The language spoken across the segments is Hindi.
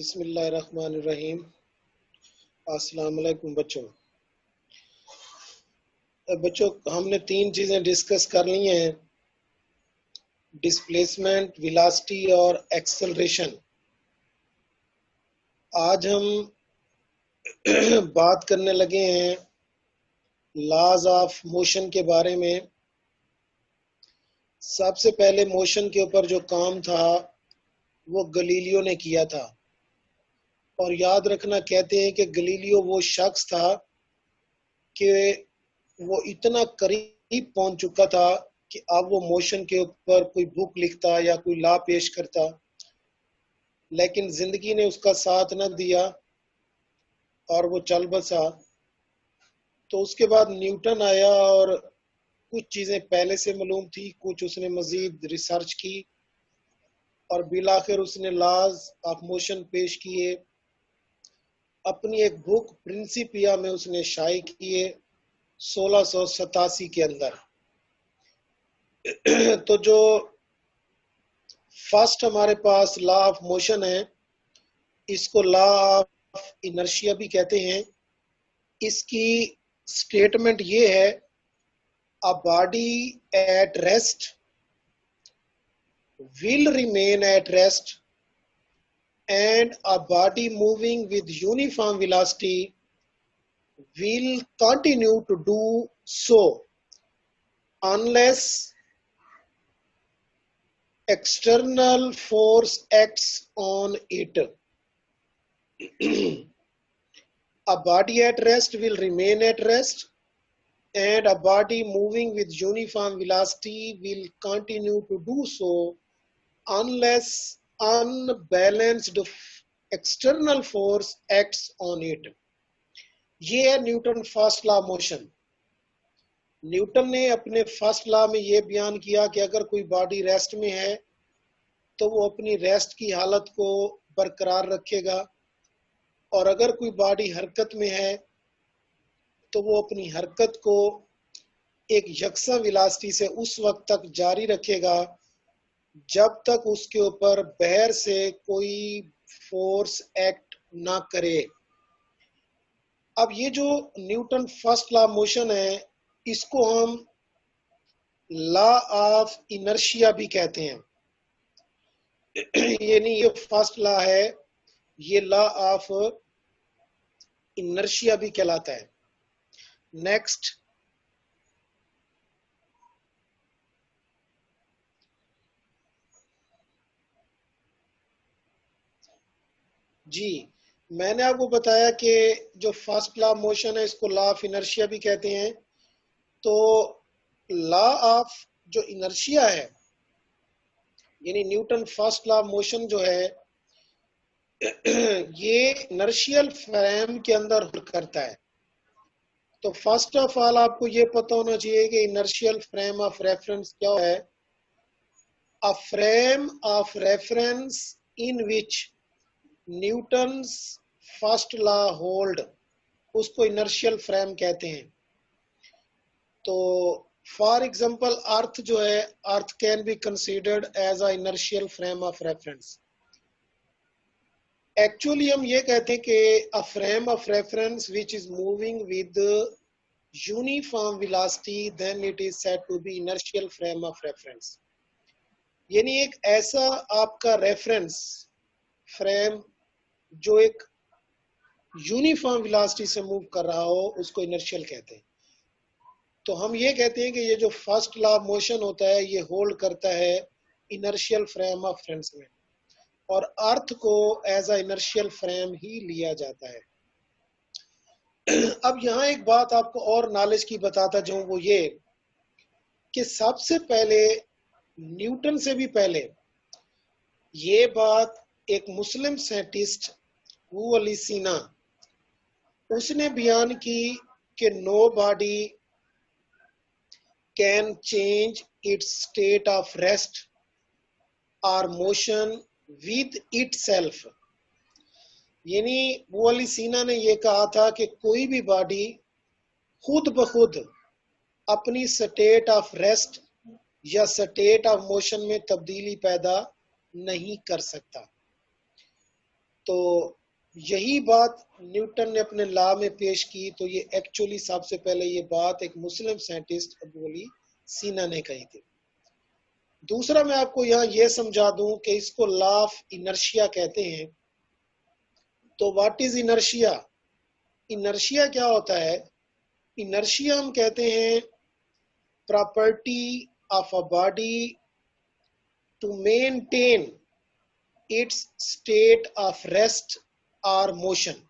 बिस्मिल्लाहिर्रहमानिर्रहीम। अस्सलाम वालेकुम बच्चों। बच्चों हमने तीन चीज़ें डिस्कस कर ली हैं, डिस्प्लेसमेंट, वेलोसिटी और एक्सेलरेशन। आज हम बात करने लगे हैं लॉज ऑफ मोशन के बारे में। सबसे पहले मोशन के ऊपर जो काम था वो गलीलियो ने किया था, और याद रखना कहते हैं कि गलीलियो वो शख्स था कि वो इतना करीब पहुंच चुका था कि अब वो मोशन के ऊपर कोई बुक लिखता या कोई लॉ पेश करता, लेकिन जिंदगी ने उसका साथ न दिया और वो चल बसा। तो उसके बाद न्यूटन आया और कुछ चीज़ें पहले से मालूम थी, कुछ उसने मजीद रिसर्च की और बिलाखिर उसने लॉज ऑफ मोशन पेश किए। अपनी एक बुक प्रिंसिपिया में उसने शाये किए 1687 के अंदर। तो जो फर्स्ट हमारे पास लॉ ऑफ मोशन है, इसको लॉ ऑफ इनर्शिया भी कहते हैं। इसकी स्टेटमेंट ये है, a body at rest will remain at rest and a body moving with uniform velocity will continue to do so unless external force acts on it. A body at rest will remain at rest and a body moving with uniform velocity will continue to do so unless unbalanced external force acts on it. ये है Newton first law motion. Newton ने अपने फर्स्ट लॉ में ये बयान किया कि अगर कोई बॉडी रेस्ट में है तो वो अपनी रेस्ट की हालत को बरकरार रखेगा, और अगर कोई बॉडी हरकत में है तो वो अपनी हरकत को एक यकसा वेलोसिटी से उस वक्त तक जारी रखेगा जब तक उसके ऊपर बाहर से कोई फोर्स एक्ट ना करे। अब ये जो न्यूटन फर्स्ट लॉ मोशन है, इसको हम लॉ ऑफ इनर्शिया भी कहते हैं। ये नहीं, ये फर्स्ट लॉ है, ये लॉ ऑफ इनर्शिया भी कहलाता है। नेक्स्ट, जी मैंने आपको बताया कि जो फर्स्ट लॉ मोशन है इसको लॉ ऑफ इनर्शिया भी कहते हैं। तो लॉ ऑफ जो इनर्शिया है, यानी न्यूटन फर्स्ट लॉ मोशन जो है, ये इनर्शियल फ्रेम के अंदर करता है। तो फर्स्ट ऑफ ऑल आपको ये पता होना चाहिए कि इनर्शियल फ्रेम ऑफ रेफरेंस क्या है। A frame of reference in which Newton's first law hold, उसको इनर्शियल फ्रेम कहते हैं। तो फॉर एग्जांपल अर्थ जो है, earth can be considered as a inertial frame of reference. Actually हम ये कहते हैं कि a frame of reference which is moving with uniform velocity then it is said to be inertial frame of reference. यानी एक ऐसा आपका रेफरेंस फ्रेम जो एक यूनिफॉर्म वेलोसिटी से मूव कर रहा हो, उसको इनर्शियल कहते हैं। तो हम ये कहते हैं कि ये जो फर्स्ट लॉ ऑफ मोशन होता है ये होल्ड करता है इनर्शियल फ्रेम ऑफ रेफरेंस में, और अर्थ को एज अ इनर्शियल फ्रेम ही लिया जाता है। अब यहाँ एक बात आपको और नॉलेज की बताता जाऊं, वो ये कि सबसे पहले न्यूटन से भी पहले ये बात एक मुस्लिम साइंटिस्ट वो अली सीना, उसने बयान की कि no body can change its state of rest और मोशन विद इटसेल्फ। यानी वो अली सीना ने यह कहा था कि कोई भी बॉडी खुद ब खुद अपनी स्टेट ऑफ रेस्ट या स्टेट ऑफ मोशन में तब्दीली पैदा नहीं कर सकता। तो यही बात न्यूटन ने अपने लॉ में पेश की। तो ये एक्चुअली सबसे पहले ये बात एक मुस्लिम साइंटिस्ट अबू अली सीना ने कही थी। दूसरा मैं आपको यहाँ ये समझा दूं कि इसको लॉ ऑफ इनर्शिया कहते हैं। तो व्हाट इज इनर्शिया? इनर्शिया क्या होता है? इनर्शिया हम कहते हैं property of a body to maintain its state of rest और मोशन।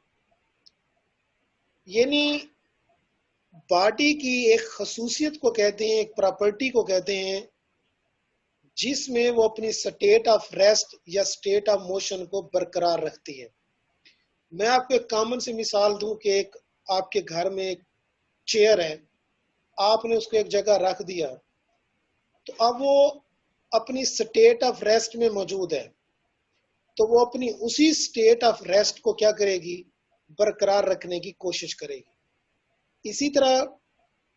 यानी बॉडी की एक खसूसियत को कहते हैं, एक प्रॉपर्टी को कहते हैं, जिसमें वो अपनी स्टेट ऑफ रेस्ट या स्टेट ऑफ मोशन को बरकरार रखती है। मैं आपको एक कॉमन सी मिसाल दूं कि एक आपके घर में एक चेयर है, आपने उसको एक जगह रख दिया, तो अब वो अपनी स्टेट ऑफ रेस्ट में मौजूद है, तो वो अपनी उसी स्टेट ऑफ रेस्ट को क्या करेगी? बरकरार रखने की कोशिश करेगी। इसी तरह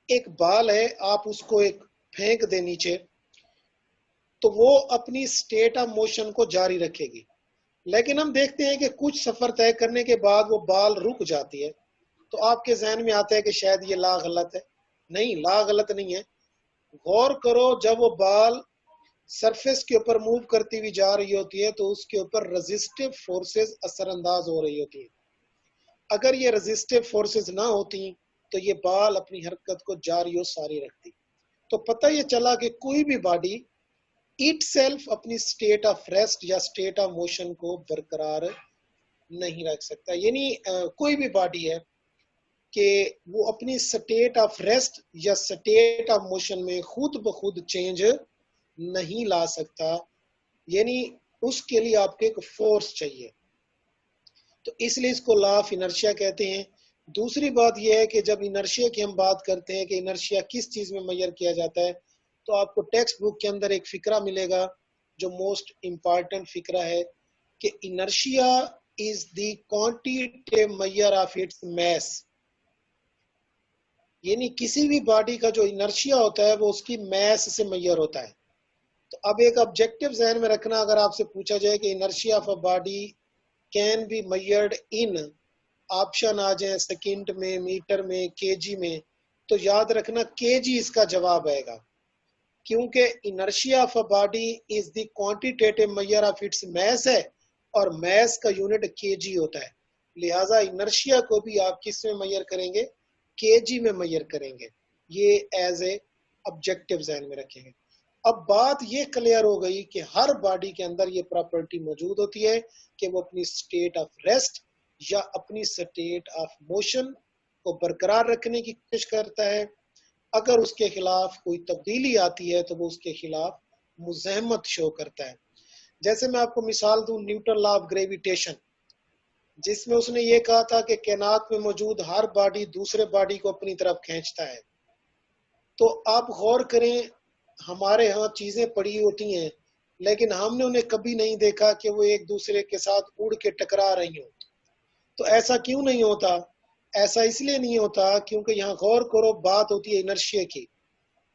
एक बाल है, आप उसको एक फेंक दे नीचे, तो वो अपनी स्टेट ऑफ मोशन को जारी रखेगी। लेकिन हम देखते हैं कि कुछ सफर तय करने के बाद वो बाल रुक जाती है। तो आपके जहन में आता है कि शायद ये लॉ गलत है। नहीं, लॉ गलत नहीं है। गौर करो, जब वो बाल सरफेस के ऊपर मूव करती हुई जा रही होती है तो उसके ऊपर रेजिस्टिव फोर्सेस असरअंदाज हो रही होती है। अगर ये रेजिस्टिव फोर्सेस ना होती तो ये बाल अपनी हरकत को जारी और सारी रखती। तो पता ये चला कि कोई भी बॉडी इटसेल्फ अपनी स्टेट ऑफ रेस्ट या स्टेट ऑफ मोशन को बरकरार नहीं रख सकता। यानी कोई भी बॉडी है कि वो अपनी स्टेट ऑफ रेस्ट या स्टेट ऑफ मोशन में खुद ब खुद चेंज नहीं ला सकता। यानी उसके लिए आपको एक फोर्स चाहिए। तो इसलिए इसको लॉ ऑफ इनर्शिया कहते हैं। दूसरी बात यह है कि जब इनर्शिया की हम बात करते हैं कि इनर्शिया किस चीज में मेजर किया जाता है, तो आपको टेक्स्ट बुक के अंदर एक फिक्रा मिलेगा जो मोस्ट इंपॉर्टेंट फिक्रा है कि inertia is the quantitative measure of its mass. यानी किसी भी बॉडी का जो इनर्शिया होता है वो उसकी मास से मेजर होता है। तो अब एक ऑब्जेक्टिव जहन में रखना, अगर आपसे पूछा जाए कि inertia of a body can be measured in, option आ जाए सेकंड में, मीटर में, केजी में, तो याद रखना केजी इसका जवाब आएगा, क्योंकि inertia of a body is the quantitative measure of its mass है और मास का यूनिट केजी होता है। लिहाजा इनर्शिया को भी आप किस में मेजर करेंगे? केजी में मेजर करेंगे। ये एज ए ऑब्जेक्टिव जहन में रखेंगे। अब बात ये क्लियर हो गई कि हर बॉडी के अंदर ये प्रॉपर्टी मौजूद होती है कि वो अपनी स्टेट ऑफ रेस्ट या अपनी स्टेट ऑफ मोशन को बरकरार रखने की कोशिश करता है। अगर उसके खिलाफ कोई तब्दीली आती है तो वो उसके खिलाफ मुज़ाहमत शो करता है। जैसे मैं आपको मिसाल दूं न्यूटन लॉ ऑफ ग्रेविटेशन, जिसमें उसने ये कहा था कि कायनात में मौजूद हर बॉडी दूसरे बॉडी को अपनी तरफ खींचता है। तो आप गौर करें, हमारे यहाँ चीजें पड़ी होती हैं लेकिन हमने उन्हें कभी नहीं देखा कि वो एक दूसरे के साथ उड़ के टकरा रही हो। तो ऐसा क्यों नहीं होता? ऐसा इसलिए नहीं होता क्योंकि यहाँ गौर करो, बात होती है इनर्शिया की।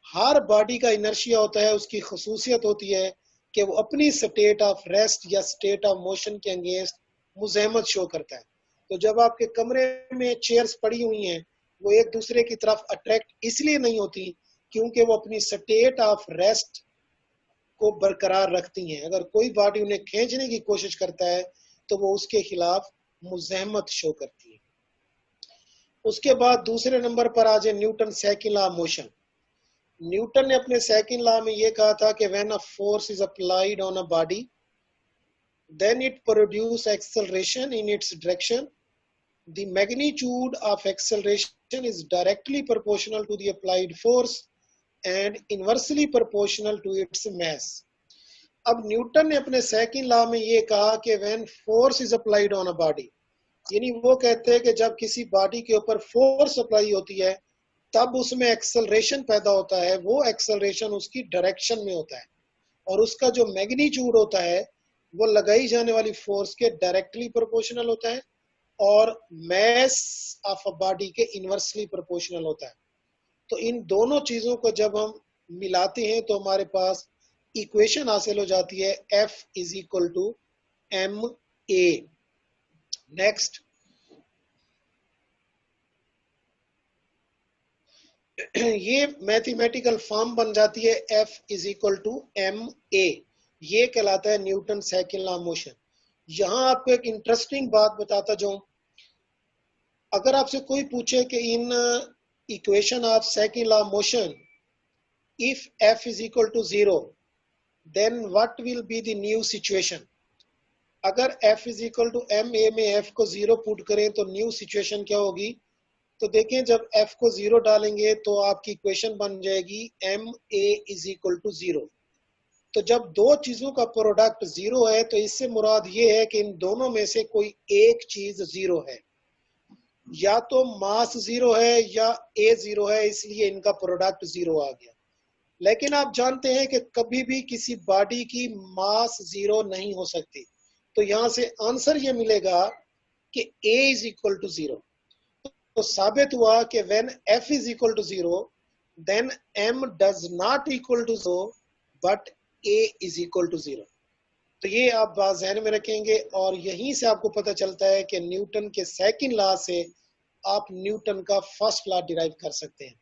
हर बॉडी का इनर्शिया होता है, उसकी खसूसियत होती है कि वो अपनी स्टेट ऑफ रेस्ट या स्टेट ऑफ मोशन के अगेंस्ट मुज़ाहमत शो करता है। तो जब आपके कमरे में चेयर्स पड़ी हुई हैं, वो एक दूसरे की तरफ अट्रैक्ट इसलिए नहीं होती क्योंकि वो अपनी स्टेट ऑफ रेस्ट को बरकरार रखती हैं। अगर कोई बॉडी उन्हें खींचने की कोशिश करता है तो वो उसके खिलाफ मुज़ाहमत शो करती है। उसके बाद दूसरे नंबर पर आ जाए Newton second law of motion. Newton ने अपने सेकंड लॉ में ये कहा था कि when a force is applied on a body then it produce acceleration in its direction. The magnitude of acceleration is directly proportional to the applied force and inversely proportional to its mass. अब न्यूटन ने अपने सेकंड लॉ में ये कहा कि when force is applied on a body, यानी वो कहते हैं कि जब किसी बॉडी के ऊपर फोर्स अप्लाई होती है तब उसमें एक्सेलरेशन पैदा होता है। वो एक्सेलरेशन उसकी डायरेक्शन में होता है और उसका जो मैग्नीट्यूड होता है वो लगाई जाने वाली फोर्स के डायरेक्टली प्रोपोर्शनल होता है और मास ऑफ अ बॉडी के इनवर्सली प्रोपोर्शनल होता है। तो इन दोनों चीजों को जब हम मिलाते हैं तो हमारे पास इक्वेशन हासिल हो जाती है F is equal to m a. Next, ये मैथमेटिकल फॉर्म बन जाती है F is equal to m a, ये कहलाता है न्यूटन सेकंड लॉ मोशन। यहां आपको एक इंटरेस्टिंग बात बताता जाऊं, अगर आपसे कोई पूछे कि in equation of second law motion if F is equal to 0 then what will be the new situation. अगर F is equal to m a में F को 0 पुट करें तो न्यू सिचुएशन क्या होगी। तो देखें, जब F को 0 डालेंगे तो आपकी इक्वेशन बन जाएगी m a is equal to 0। तो जब दो चीजों का प्रोडक्ट 0 है तो इससे मुराद ये है कि इन दोनों में से कोई एक चीज 0 है, या तो मास 0 है या ए 0 है, इसलिए इनका प्रोडक्ट 0 आ गया। लेकिन आप जानते हैं कि कभी भी किसी बॉडी की मास 0 नहीं हो सकती, तो यहां से आंसर ये मिलेगा कि ए इज इक्वल टू 0। तो साबित हुआ कि when F is equal to 0 then M does not equal to 0 but A is equal to 0। तो ये आप बात ध्यान में रखेंगे और यहीं से आपको पता चलता है कि न्यूटन के सेकंड लॉ से आप न्यूटन का फर्स्ट लॉ डिराइव कर सकते हैं।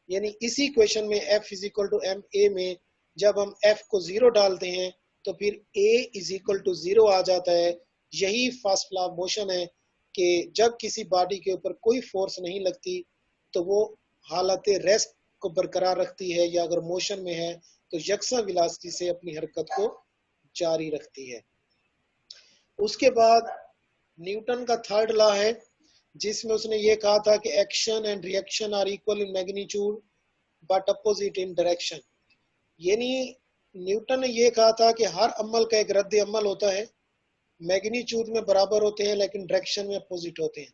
यानी इसी क्वेश्चन में F is equal to m a में जब हम F को 0 डालते हैं तो फिर A इज इक्वल टू 0 आ जाता है। यही फर्स्ट लॉ ऑफ मोशन है कि जब किसी बॉडी के ऊपर कोई फोर्स नहीं लगती तो वो हालत रेस्ट को बरकरार रखती है, या अगर मोशन में है तो यकसा वेलोसिटी से अपनी हरकत को जारी रखती है। उसके बाद न्यूटन का थर्ड लॉ है जिसमें उसने ये कहा था कि action and reaction are equal in magnitude but opposite in direction. यानी न्यूटन ने ये कहा था कि हर अमल का एक रद्द अमल होता है, मैग्नीट्यूड में बराबर होते हैं लेकिन डायरेक्शन में अपोजिट होते हैं।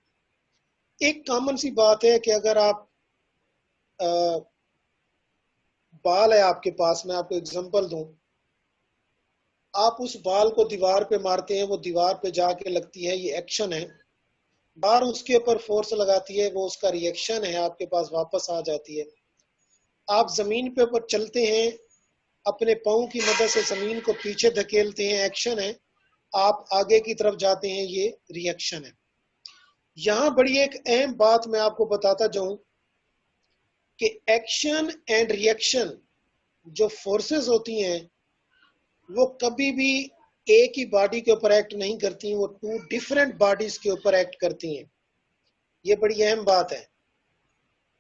एक कॉमन सी बात है कि अगर आप बाल है आपके पास, मैं आपको एग्जांपल दूं, आप उस बाल को दीवार पे मारते हैं, वो दीवार पे जाके लगती है, ये एक्शन है। बार उसके ऊपर फोर्स लगाती है, वो उसका रिएक्शन है, आपके पास वापस आ जाती है। आप जमीन पे ऊपर चलते हैं, अपने पाँव की मदद से जमीन को पीछे धकेलते हैं, एक्शन है। आप आगे की तरफ जाते हैं, ये रिएक्शन है। यहां बड़ी एक अहम बात मैं आपको बताता जाऊं कि एक्शन एंड रिएक्शन जो फोर्सेस होती हैं वो कभी भी एक ही बॉडी के ऊपर एक्ट नहीं करती, वो टू डिफरेंट बॉडीज के ऊपर एक्ट करती हैं। ये बड़ी अहम बात है।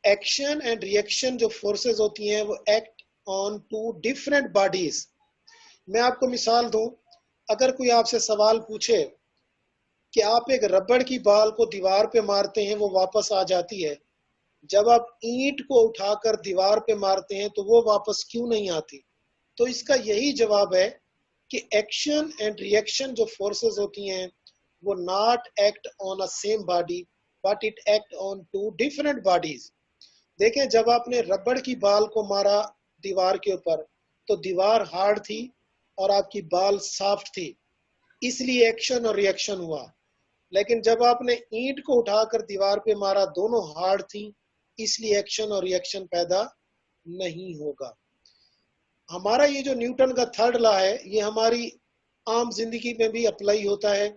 एक्शन एंड रिएक्शन जो फोर्सेस होती हैं वो act on two different bodies. मैं आपको मिसाल दूं, अगर कोई आपसे सवाल पूछे कि आप एक रबड़ की बाल को दीवार पे मारते हैं, वो वापस आ जाती है, जब आप ईंट को उठाकर दीवार पे मारते हैं तो वो वापस क्यों नहीं आती। तो इसका यही जवाब है कि एक्शन एंड रिएक्शन जो फोर्सेस होती हैं वो not act on a same body but it act on two different bodies. देखें, जब आपने रबड़ की बाल को मारा दीवार के ऊपर तो दीवार हार्ड थी और आपकी बाल सॉफ्ट थी, इसलिए एक्शन और रिएक्शन हुआ। लेकिन जब आपने ईंट को उठाकर दीवार पे मारा, दोनों हार्ड थी, इसलिए एक्शन और रिएक्शन पैदा नहीं होगा। हमारा ये जो न्यूटन का थर्ड लॉ है ये हमारी आम जिंदगी में भी अप्लाई होता है।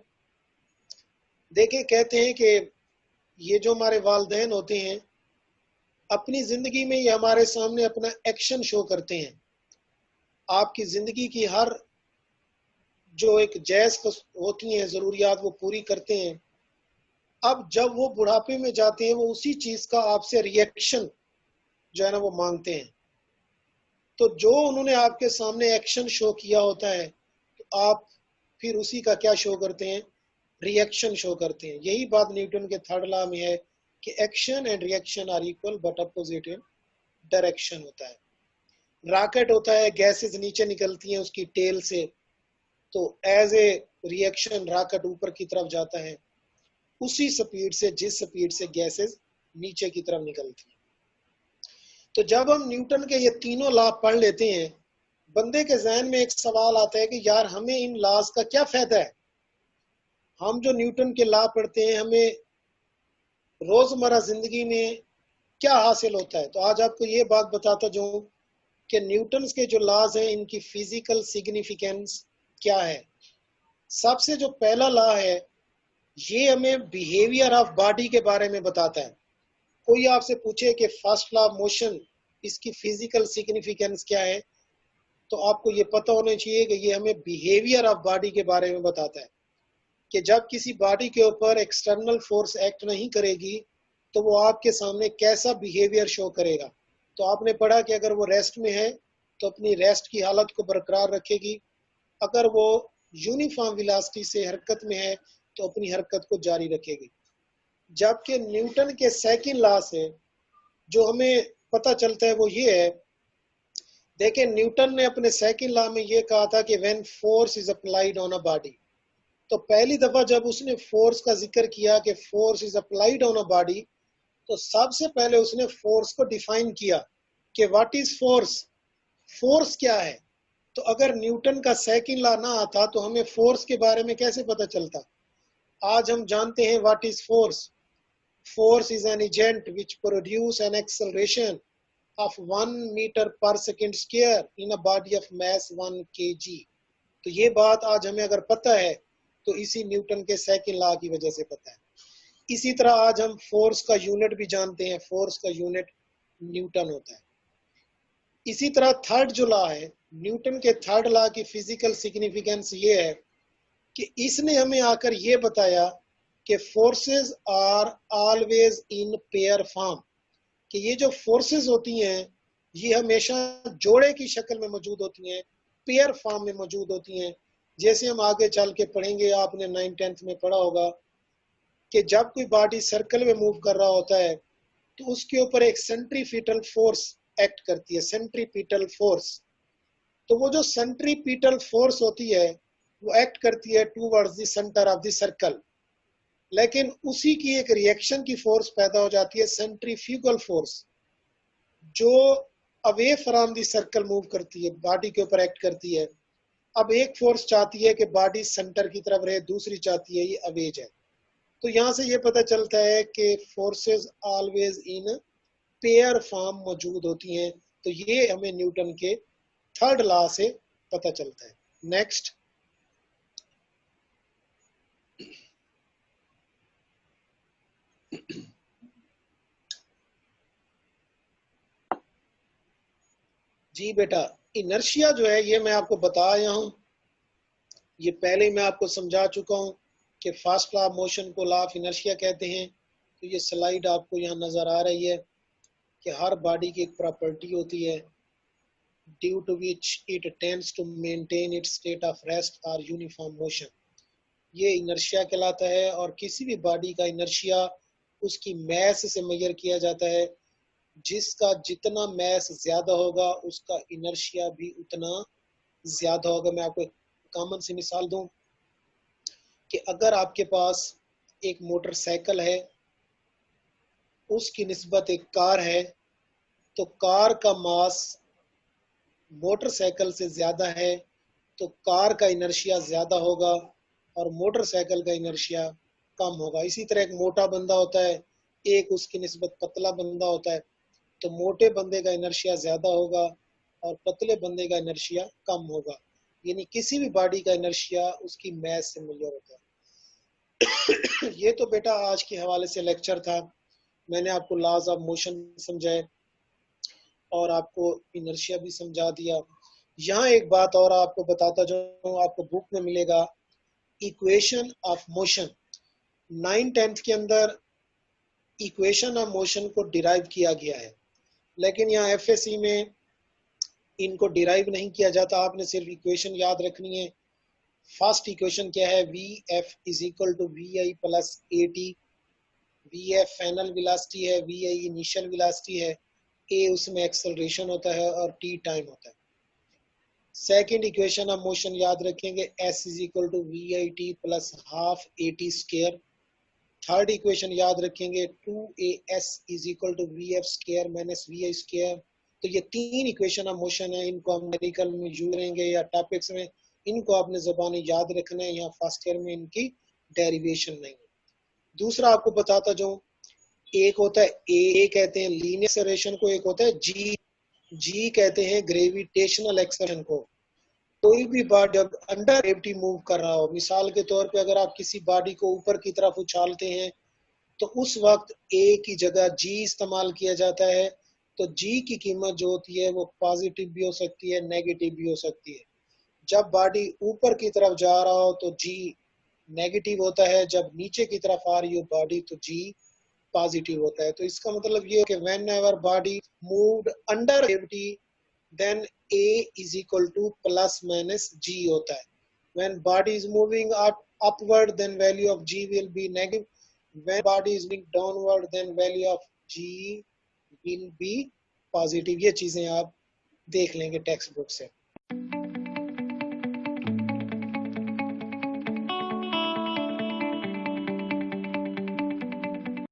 देखें, कहते हैं कि ये जो हमारे वालिदैन होते हैं अपनी जिंदगी में ये हमारे सामने अपना एक्शन शो करते हैं। आपकी जिंदगी की हर जो एक जायज होती हैं जरूरियात वो पूरी करते हैं। अब जब वो बुढ़ापे में जाते हैं वो उसी चीज का आपसे रिएक्शन जो है ना वो मांगते हैं। तो जो उन्होंने आपके सामने एक्शन शो किया होता है तो आप फिर उसी का क्या शो करते हैं, रिएक्शन शो करते हैं। यही बात न्यूटन के थर्ड लॉ में है कि action and reaction are equal but opposite in direction होता है। रॉकेट होता है, गैसेस नीचे निकलती हैं उसकी टेल से, तो एज ए रिएक्शन रॉकेट ऊपर की तरफ जाता है उसी स्पीड से जिस स्पीड से गैसेस नीचे की तरफ निकलती है। तो जब हम न्यूटन के ये तीनों लॉ पढ़ लेते हैं, बंदे के जहन में एक सवाल आता है कि यार हमें इन लॉज का क्या फायदा है। हम जो न्यूटन के लॉ पढ़ते हैं हमें रोजमर्रा जिंदगी में क्या हासिल होता है। तो आज आपको ये बात बताता जाऊं कि न्यूटन के जो लॉज हैं इनकी फिजिकल सिग्निफिकेंस क्या है। सबसे जो पहला लॉ है ये हमें बिहेवियर ऑफ बॉडी के बारे में बताता है। कोई आपसे पूछे कि फर्स्ट लॉ ऑफ मोशन, इसकी फिजिकल सिग्निफिकेंस क्या है, तो आपको ये पता होना चाहिए कि ये हमें बिहेवियर ऑफ बॉडी के बारे में बताता है कि जब किसी बॉडी के ऊपर एक्सटर्नल फोर्स एक्ट नहीं करेगी तो वो आपके सामने कैसा बिहेवियर शो करेगा। तो आपने पढ़ा कि अगर वो रेस्ट में है तो अपनी रेस्ट की हालत को बरकरार रखेगी, अगर वो यूनिफॉर्म वेलोसिटी से हरकत में है तो अपनी हरकत को जारी रखेगी। जबकि न्यूटन के सेकंड लॉ से जो हमें पता चलता है वो ये है, देखिए न्यूटन ने अपने सेकंड लॉ में ये कहा था कि when force is applied on a body, तो पहली दफा जब उसने फोर्स का जिक्र किया कि force is applied on a body, तो सबसे पहले उसने फोर्स को डिफाइन किया कि व्हाट इज फोर्स, फोर्स क्या है। तो अगर न्यूटन का सेकंड लॉ ना आता तो हमें फोर्स के बारे में कैसे पता चलता। आज हम जानते हैं what is force. Force is an agent which produce an acceleration of 1 meter per second square in a body of mass 1 kg। तो ये बात आज हमें अगर पता है तो इसी न्यूटन के सेकंड लॉ की वजह से पता है। इसी तरह आज हम फोर्स का यूनिट भी जानते हैं, फोर्स का यूनिट न्यूटन होता है। इसी तरह थर्ड जो लॉ है, न्यूटन के थर्ड लॉ की फिजिकल सिग्निफिकेंस ये है कि इसने हमें आकर ये बताया कि forces are always in pair form, कि ये जो फोर्सेस होती हैं ये हमेशा जोड़े की शक्ल में मौजूद होती हैं, पेयर फॉर्म में मौजूद होती हैं। जैसे हम आगे चल के पढ़ेंगे, आपने 9th-10th में पढ़ा होगा कि जब कोई बॉडी सर्कल में मूव कर रहा होता है तो उसके ऊपर एक सेंट्रीपिटल फोर्स एक्ट करती है, सेंट्रीपिटल फोर्स। तो वो जो सेंट्रीपिटल फोर्स होती है वो एक्ट करती है towards the centre of the circle, लेकिन उसी की एक रिएक्शन की फोर्स पैदा हो जाती है, सेंट्रीफ्यूगल फोर्स, जो away from the circle move करती है, बॉडी के ऊपर एक्ट करती है। अब एक फोर्स चाहती है कि बॉडी सेंटर की तरफ रहे, दूसरी चाहती है ये अवेज है। तो यहाँ से ये पता चलता है कि forces always in pair form मौजूद होती हैं। तो ये हमें न्यूटन के थर्ड लॉ से पता चलता है। नेक्स्ट, जी बेटा, इनर्शिया जो है ये मैं आपको बता आया हूं, ये पहले मैं आपको समझा चुका हूं कि फास्ट लॉ ऑफ मोशन को लॉ ऑफ इनर्शिया कहते हैं। तो ये स्लाइड आपको यहाँ नजर आ रही है कि हर बॉडी की एक प्रॉपर्टी होती है due to which it tends to maintain its state of rest और यूनिफॉर्म मोशन। ये इनर्शिया कहलाता है, और किसी भी बॉडी का इनर्शिया उसकी मैस से मेजर किया जाता है। जिसका जितना मैस ज्यादा होगा उसका इनर्शिया भी उतना ज्यादा होगा। मैं आपको एक कॉमन सी मिसाल दूं कि अगर आपके पास एक मोटरसाइकिल है, उसकी निस्बत एक कार है, तो कार का मास मोटरसाइकिल से ज्यादा है तो कार का इनर्शिया ज्यादा होगा और मोटरसाइकिल का इनर्शिया कम होगा। इसी तरह एक मोटा बंदा होता है, एक उसकी निस्बत पतला बंदा होता है, तो मोटे बंदे का इनर्शिया ज्यादा होगा और पतले बंदे का इनर्शिया कम होगा। यानी किसी भी बॉडी का इनर्शिया उसकी मैस से मेजर होता है। ये तो बेटा आज के हवाले से लेक्चर था। मैंने आपको लॉज ऑफ मोशन समझाए और आपको इनर्शिया भी समझा दिया। यहाँ एक बात और आपको बताता जो आपको बुक में मिलेगा, इक्वेशन ऑफ मोशन। 9th-10th के अंदर इक्वेशन ऑफ मोशन को डिराइव किया गया है, लेकिन यहाँ एफएससी में इनको डिराइव नहीं किया जाता। आपने सिर्फ इक्वेशन याद रखनी है। फर्स्ट इक्वेशन क्या है, v f is equal to v i plus a t. V f final velocity है, वी आई इनिशियल वेलोसिटी है, ए उसमें एक्सेलरेशन होता है और टी टाइम होता है। सेकेंड इक्वेशन ऑफ मोशन याद रखेंगे, s is equal to v i t plus half a t square. Third equation याद रखेंगे, 2as is equal to v f square minus v i square. तो ये तीन इक्वेशन ऑफ मोशन है, इनको हम मेडिकल में यूज करेंगे या टॉपिक्स में, इनको आपने ज़बानी याद रखना है। यहाँ फर्स्ट ईयर में इनकी डेरिवेशन नहीं है। दूसरा आपको बताता जो, एक होता है ए कहते हैं लीनियर एक्सेलरेशन को, एक होता है जी, जी कहते हैं ग्रेविटेशनल एक्सेलरेशन को। कोई भी बॉडी जब अंडर ग्रेविटी मूव कर रहा हो, मिसाल के तौर पे अगर आप किसी बॉडी को ऊपर की तरफ उछालते हैं तो उस वक्त ए की जगह जी इस्तेमाल किया जाता है। तो जी की कीमत जो होती है वो पॉजिटिव भी हो सकती है, नेगेटिव भी हो सकती है। जब बॉडी ऊपर की तरफ जा रहा हो तो जी नेगेटिव होता है, जब नीचे की तरफ आ रही हो बॉडी तो जी पॉजिटिव होता है। तो इसका मतलब ये है कि when ever body moved under gravity then A is equal to plus minus G होता है। When body is moving upward, then value of G will be negative. When body is moving downward, then value of G will be positive। ये चीजें आप देख लेंगे टेक्स्ट बुक से।